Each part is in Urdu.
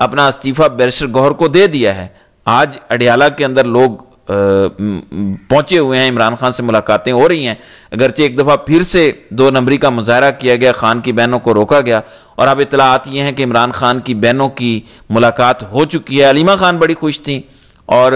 اپنا استعفیٰ بیرسٹر گوہر کو دے دیا ہے۔ آج اڈیالہ کے اندر لوگ پہنچے ہوئے ہیں، عمران خان سے ملاقاتیں ہو رہی ہیں، اگرچہ ایک دفعہ پھر سے 2 نمبری کا مظاہرہ کیا گیا، خان کی بہنوں کو روکا گیا، اور اب اطلاعات یہ ہیں کہ عمران خان کی بہنوں کی ملاقات ہو چکی ہے۔ علیمہ خان بڑی خوش تھیں، اور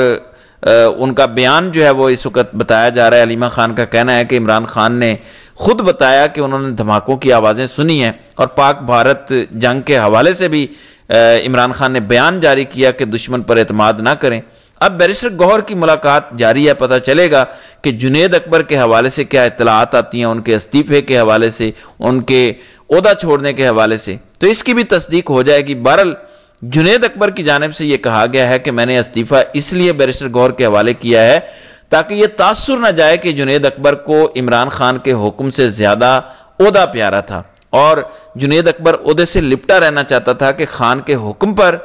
ان کا بیان جو ہے وہ اس وقت بتایا جا رہا ہے۔ علیمہ خان کا کہنا ہے کہ عمران خان نے خود بتایا کہ انہوں نے دھماکوں کی آوازیں سنی ہیں، اور پاک بھارت جنگ کے حوالے سے بھی عمران خان نے بیان جاری کیا کہ دشمن پر اعتماد نہ کریں۔ اب بیرسٹر گوہر کی ملاقات جاری ہے، پتہ چلے گا کہ جنید اکبر کے حوالے سے کیا اطلاعات آتی ہیں، ان کے استعفے کے حوالے سے، ان کے عہدہ چھوڑنے کے حوالے سے، تو اس کی بھی تصدیق ہو جائے گی۔ بہرحال جنید اکبر کی جانب سے یہ کہا گیا ہے کہ میں نے استعفیٰ اس لیے بیرسٹر گوہر کے حوالے کیا ہے تاکہ یہ تاثر نہ جائے کہ جنید اکبر کو عمران خان کے حکم سے زیادہ عہدہ پیارا تھا، اور جنید اکبر عہدے سے لپٹا رہنا چاہتا تھا کہ خان کے حکم پر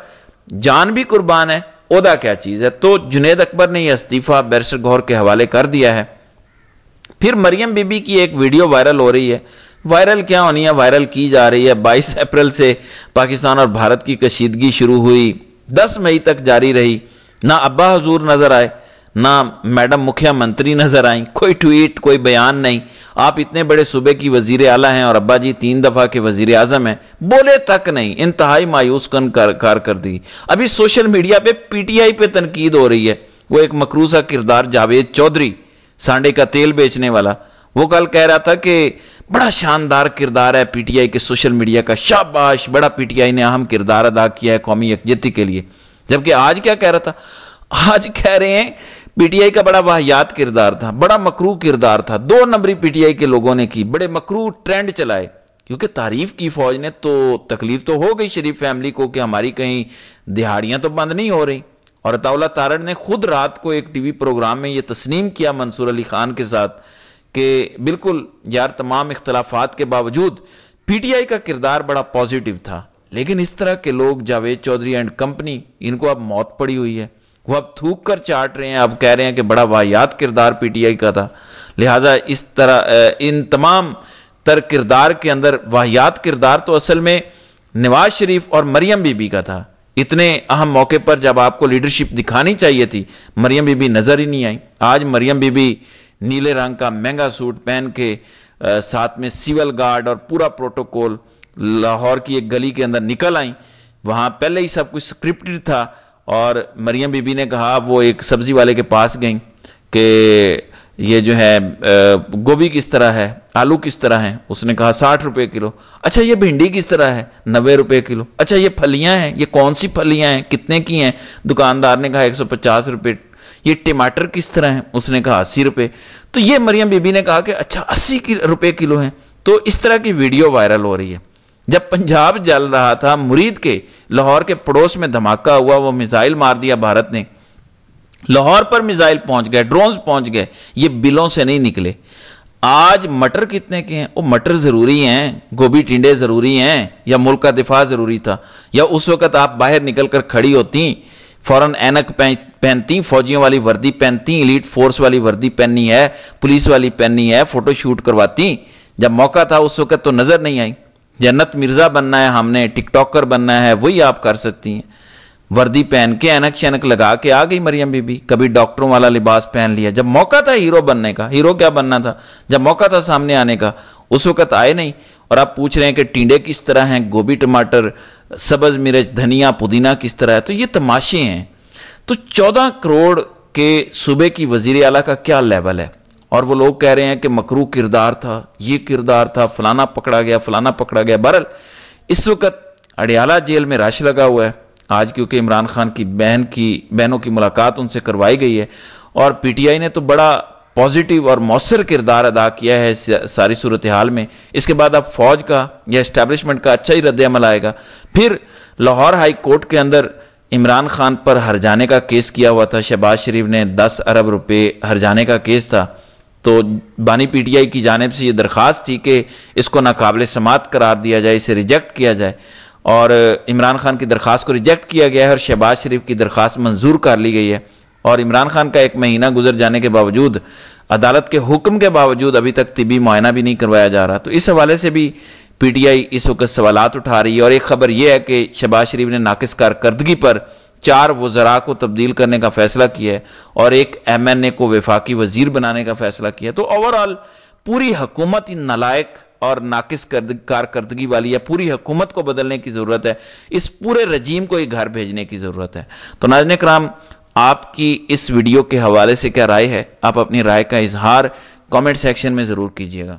جان بھی قربان ہے، عہدہ کیا چیز ہے۔ تو جنید اکبر نے یہ استعفیٰ بیرسٹر گوہر کے حوالے کر دیا ہے۔ پھر مریم بی بی کی ایک ویڈیو وائرل ہو رہی ہے، وائرل کیا ہونی ہے، وائرل کی جا رہی ہے۔ 22 اپریل سے پاکستان اور بھارت کی کشیدگی شروع ہوئی، 10 مئی تک جاری رہی، نہ ابا حضور نظر آئے، نہ میڈم مکھیا منتری نظر آئیں، کوئی ٹویٹ، کوئی بیان نہیں۔ آپ اتنے بڑے صوبے کی وزیر اعلیٰ ہیں اور ابا جی 3 دفعہ کے وزیر اعظم ہیں، بولے تک نہیں، انتہائی مایوس کن کارکردگی۔ ابھی سوشل میڈیا پہ پی ٹی آئی پہ تنقید ہو رہی ہے، وہ ایک مکروسہ کردار جاوید چودھری، سانڈے کا تیل بیچنے والا، وہ کل کہہ رہا تھا کہ بڑا شاندار کردار ہے پی ٹی آئی کے سوشل میڈیا کا، شاباش، بڑا پی ٹی آئی نے اہم کردار ادا کیا ہے قومی یکجہتی کے لیے۔ جبکہ آج کیا کہہ رہا تھا؟ آج کہہ رہے ہیں پی ٹی آئی کا بڑا واہیات کردار تھا، بڑا مکروہ کردار تھا، 2 نمبری پی ٹی آئی کے لوگوں نے کی، بڑے مکروہ ٹرینڈ چلائے، کیونکہ تعریف کی فوج نے تو تکلیف تو ہو گئی شریف فیملی کو کہ ہماری کہیں دہاڑیاں تو بند نہیں ہو رہی۔ اور عطا اللہ تارڑ نے خود رات کو ایک ٹی وی پروگرام میں یہ تسلیم کیا منصور علی خان کے ساتھ کہ بالکل یار تمام اختلافات کے باوجود پی ٹی آئی کا کردار بڑا پازیٹیو تھا، لیکن اس طرح کے لوگ جاوید چودھری اینڈ کمپنی، ان کو اب موت پڑی ہوئی ہے، وہ اب تھوک کر چاٹ رہے ہیں، اب کہہ رہے ہیں کہ بڑا واہیات کردار پی ٹی آئی کا تھا۔ لہٰذا اس طرح ان تمام تر کردار کے اندر واہیات کردار تو اصل میں نواز شریف اور مریم بی بی کا تھا۔ اتنے اہم موقع پر جب آپ کو لیڈرشپ دکھانی چاہیے تھی، مریم بی بی نظر ہی نہیں آئی۔ آج مریم بی بی نیلے رنگ کا مہنگا سوٹ پہن کے ساتھ میں سیول گارڈ اور پورا پروٹوکول لاہور کی ایک گلی کے اندر نکل آئیں، وہاں پہلے ہی سب کچھ سکرپٹڈ تھا، اور مریم بی بی نے کہا، وہ ایک سبزی والے کے پاس گئیں کہ یہ جو ہے گوبھی کس طرح ہے، آلو کس طرح ہیں، اس نے کہا 60 روپے کلو۔ اچھا یہ بھنڈی کس طرح ہے، 90 روپے کلو۔ اچھا یہ پھلیاں ہیں، یہ کون سی پھلیاں ہیں، کتنے کی ہیں؟ دکاندار نے کہا 150 روپے۔ یہ ٹماٹر کس طرح ہیں، اس نے کہا 80 روپے۔ تو یہ مریم بی بی نے کہا کہ اچھا 80 روپے کلو ہیں۔ تو اس طرح کی ویڈیو وائرل ہو رہی ہے۔ جب پنجاب جل رہا تھا، مرید کے لاہور کے پڑوس میں دھماکہ ہوا، وہ میزائل مار دیا بھارت نے، لاہور پر میزائل پہنچ گئے، ڈرونز پہنچ گئے، یہ بلوں سے نہیں نکلے۔ آج مٹر کتنے کے ہیں؟ وہ مٹر ضروری ہیں، گوبھی ٹنڈے ضروری ہیں، یا ملک کا دفاع ضروری تھا؟ یا اس وقت آپ باہر نکل کر کھڑی ہوتی، فوراً اینک پہنتی، فوجیوں والی وردی پہنتی، ایلیٹ فورس والی وردی پہننی ہے، پولیس والی پہننی ہے، فوٹو شوٹ کرواتی؟ جب موقع تھا اس وقت تو نظر نہیں آئی۔ جنت مرزا بننا ہے ہم نے، ٹک ٹاکر بننا ہے، وہی آپ کر سکتی ہیں۔ وردی پہن کے اینک شینک لگا کے آ گئی مریم بی بی، کبھی ڈاکٹروں والا لباس پہن لیا۔ جب موقع تھا ہیرو بننے کا، ہیرو کیا بننا تھا، جب موقع تھا سامنے آنے کا، اس وقت آئے نہیں، اور آپ پوچھ رہے ہیں کہ ٹینڈے کس طرح ہیں، گوبھی ٹماٹر، سبز مرچ، دھنیا، پودینہ کس طرح ہے۔ تو یہ تماشے ہیں۔ تو 14 کروڑ کے صوبے کی وزیر اعلیٰ کا کیا لیول ہے، اور وہ لوگ کہہ رہے ہیں کہ مکروہ کردار تھا، یہ کردار تھا، فلانا پکڑا گیا، فلانا پکڑا گیا۔ بہرحال اس وقت اڈیالہ جیل میں رش لگا ہوا ہے آج، کیونکہ عمران خان کی بہنوں کی ملاقات ان سے کروائی گئی ہے، اور پی ٹی آئی نے تو بڑا پازیٹیو اور مؤثر کردار ادا کیا ہے ساری صورتحال میں۔ اس کے بعد اب فوج کا یا اسٹیبلشمنٹ کا اچھا ہی رد عمل آئے گا۔ پھر لاہور ہائی کورٹ کے اندر عمران خان پر ہرجانے کا کیس کیا ہوا تھا، شہباز شریف نے 10 ارب روپے ہرجانے کا کیس تھا، تو بانی پی ٹی آئی کی جانب سے یہ درخواست تھی کہ اس کو ناقابل سماعت قرار دیا جائے، اسے ریجیکٹ کیا جائے، اور عمران خان کی درخواست کو ریجیکٹ کیا گیا ہے، اور شہباز شریف کی درخواست منظور کر لی گئی ہے، اور عمران خان کا 1 مہینہ گزر جانے کے باوجود، عدالت کے حکم کے باوجود ابھی تک طبی معائنہ بھی نہیں کروایا جا رہا۔ تو اس حوالے سے بھی پی ٹی آئی اس وقت سوالات اٹھا رہی ہے، اور ایک خبر یہ ہے کہ شہباز شریف نے ناقص کارکردگی پر 4 وزراء کو تبدیل کرنے کا فیصلہ کیا ہے اور ایک ایم این اے کو وفاقی وزیر بنانے کا فیصلہ کیا ہے۔ تو اوورآل پوری حکومت ان نالائق اور ناقص کارکردگی والی ہے، پوری حکومت کو بدلنے کی ضرورت ہے، اس پورے رجیم کو ایک گھر بھیجنے کی ضرورت ہے۔ تو ناظرین کرام، آپ کی اس ویڈیو کے حوالے سے کیا رائے ہے؟ آپ اپنی رائے کا اظہار کامنٹ سیکشن میں ضرور کیجیے گا۔